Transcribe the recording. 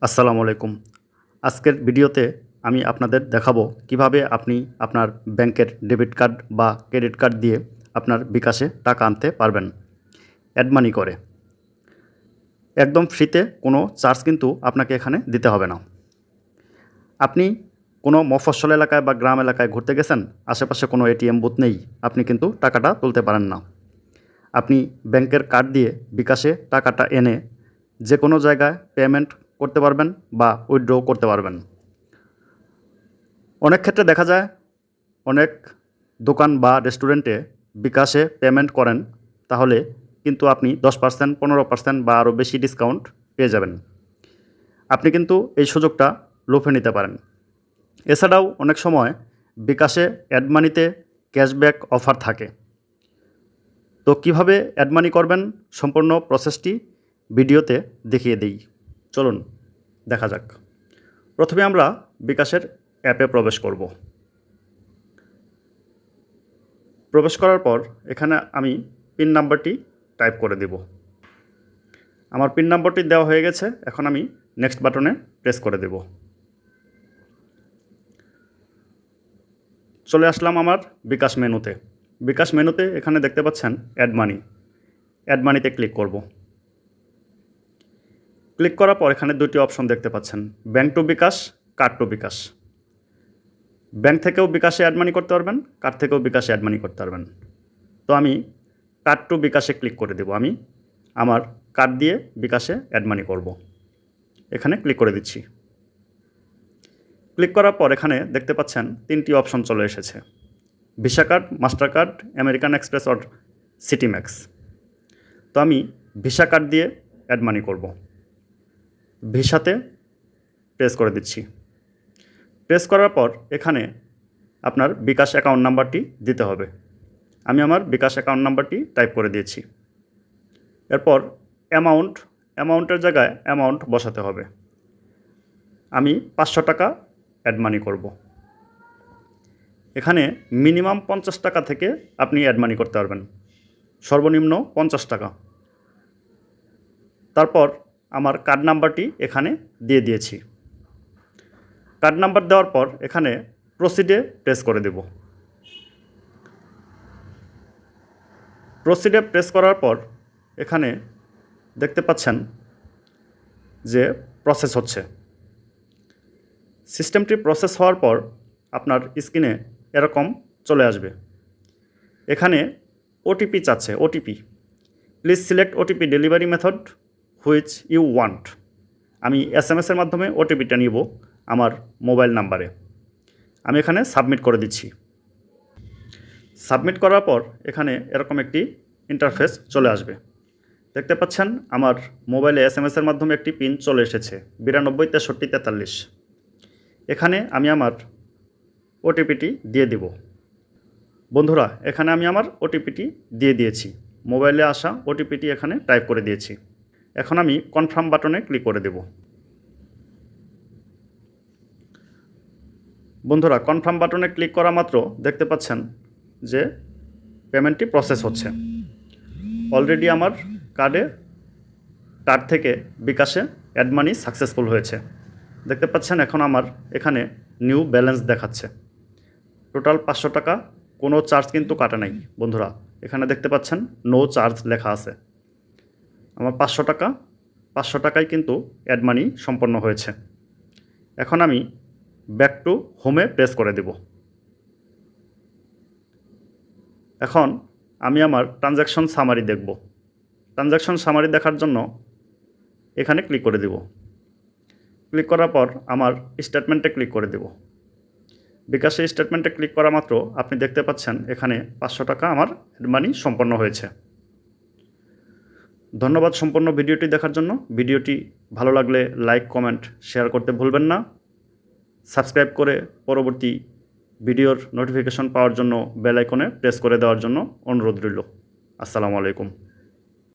আসসালামু আলাইকুম। আজকের ভিডিওতে আমি আপনাদের দেখাবো কিভাবে আপনি আপনার ব্যাংকের ডেবিট কার্ড বা ক্রেডিট কার্ড দিয়ে আপনার বিকাশে টাকা আনতে পারবেন অ্যাড মানি করে। একদম ফ্রিতে, কোনো চার্জ কিন্তু আপনাকে এখানে দিতে হবে না। আপনি কোনো মফস্বল এলাকায় বা গ্রাম এলাকায় ঘুরতে গেছেন, আশেপাশে কোনো এটিএম বুথ নেই, আপনি কিন্তু টাকাটা তুলতে পারেন না। আপনি ব্যাংকের কার্ড দিয়ে বিকাশে টাকাটা এনে যে কোনো জায়গায় পেমেন্ট করতে পারবেন বা উইথড্র করতে পারবেন। অনেক ক্ষেত্রে দেখা যায় অনেক দোকান বা রেস্টুরেন্টে বিকাশে পেমেন্ট করেন, তাহলে কিন্তু আপনি 10%, 15% বা আরও বেশি ডিসকাউন্ট পেয়ে যাবেন। আপনি কিন্তু এই সুযোগটা লুফে নিতে পারেন। এছাড়াও অনেক সময় বিকাশে অ্যাড মানিতে ক্যাশব্যাক অফার থাকে। তো কিভাবে অ্যাড মানি করবেন সম্পূর্ণ প্রসেসটি ভিডিওতে দেখিয়ে দিই। চলুন দেখা যাক। প্রথমে আমরা বিকাশের অ্যাপে প্রবেশ করব। প্রবেশ করার পর এখানে আমি পিন নাম্বারটি টাইপ করে দেব। আমার পিন নাম্বারটি দেওয়া হয়ে গেছে। এখন আমি নেক্সট বাটনে প্রেস করে দেব। চলে আসলাম আমার বিকাশ মেনুতে। বিকাশ মেনুতে এখানে দেখতে পাচ্ছেন অ্যাড মানি। অ্যাড মানিতে ক্লিক করব। ক্লিক করার পর এখানে দুটি অপশন দেখতে পাচ্ছেন, bank to bKash, card to bKash. Bank থেকেও বিকাশে অ্যাড মানি করতে পারবেন, কার্ড থেকেও বিকাশে অ্যাড মানি করতে পারবেন। তো আমি কার্ড টু বিকাশে ক্লিক করে দেব। আমি আমার কার্ড দিয়ে বিকাশে অ্যাড মানি করব। এখানে ক্লিক করে দিচ্ছি। ক্লিক করার পর এখানে দেখতে পাচ্ছেন তিনটি অপশন চলে এসেছে, visa card, master card, American express or city max. তো আমি ভিসা কার্ড দিয়ে অ্যাড মানি করব। ভিসাতে প্রেস করে দিচ্ছি। প্রেস করার পর এখানে আপনার বিকাশ অ্যাকাউন্ট নাম্বারটি দিতে হবে। আমি আমার বিকাশ অ্যাকাউন্ট নাম্বারটি টাইপ করে দিয়েছি। এরপর অ্যামাউন্টের জায়গায় অ্যামাউন্ট বসাতে হবে। আমি 500 টাকা অ্যাড মানি করব। এখানে মিনিমাম 50 টাকা থেকে আপনি অ্যাড মানি করতে পারবেন, সর্বনিম্ন 50 টাকা। তারপর আমার কার্ড নাম্বারটি এখানে দিয়ে দিয়েছি। কার্ড নাম্বার দেওয়ার পর এখানে প্রসিডে প্রেস করে দেব। প্রসিডে প্রেস করার পর এখানে দেখতে পাচ্ছেন যে প্রসেস হচ্ছে। সিস্টেমটি প্রসেস হওয়ার পর আপনার স্ক্রিনে এরকম চলে আসবে। এখানে ওটিপি চাচ্ছে, OTP. Please select OTP delivery method which you want. আমি SMS-এর মাধ্যমে ওটিপিটা নিব আমার মোবাইল নাম্বারে। আমি এখানে সাবমিট করে দিচ্ছি। সাবমিট করার পর এখানে এরকম একটি ইন্টারফেস চলে আসবে। দেখতে পাচ্ছেন আমার মোবাইলে SMS-এর মাধ্যমে একটি পিন চলে এসেছে, 92 63 43। এখানে আমি আমার ওটিপিটি দিয়ে দিব। বন্ধুরা, এখানে আমি আমার ওটিপিটি দিয়ে দিয়েছি। মোবাইলে আসা ওটিপিটি এখানে টাইপ করে দিয়েছি। এখন আমি কনফার্ম বাটনে ক্লিক করে দেব। বন্ধুরা, কনফার্ম বাটনে ক্লিক করা মাত্র দেখতে পাচ্ছেন যে পেমেন্টটি প্রসেস হচ্ছে। অলরেডি আমার কার্ড থেকে বিকাশে অ্যাড মানি সাকসেসফুল হয়েছে। দেখতে পাচ্ছেন এখন আমার এখানে নিউ ব্যালেন্স দেখাচ্ছে। টোটাল 500 টাকা, কোনো চার্জ কিন্তু কাটা নাই। বন্ধুরা, এখানে দেখতে পাচ্ছেন নো চার্জ লেখা আছে। আমার 500 টাকায় কিন্তু অ্যাড মানি সম্পন্ন হয়েছে। এখন আমি ব্যাক টু হোমে প্রেস করে দেব। এখন আমি আমার ট্রানজ্যাকশন সামারি দেখব। ট্রানজ্যাকশন সামারি দেখার জন্য এখানে ক্লিক করে দেব। ক্লিক করার পর আমার স্টেটমেন্টে ক্লিক করে দেব। বিকাশে স্টেটমেন্টে ক্লিক করা মাত্র আপনি দেখতে পাচ্ছেন এখানে 500 টাকা আমার অ্যাড মানি সম্পন্ন হয়েছে। ধন্যবাদ সম্পূর্ণ ভিডিওটি দেখার জন্য। ভিডিওটি ভালো লাগলে লাইক, কমেন্ট, শেয়ার করতে ভুলবেন না। সাবস্ক্রাইব করে পরবর্তী ভিডিওর নোটিফিকেশন পাওয়ার জন্য বেল আইকনে প্রেস করে দেওয়ার জন্য অনুরোধ রইল। আসসালামু আলাইকুম।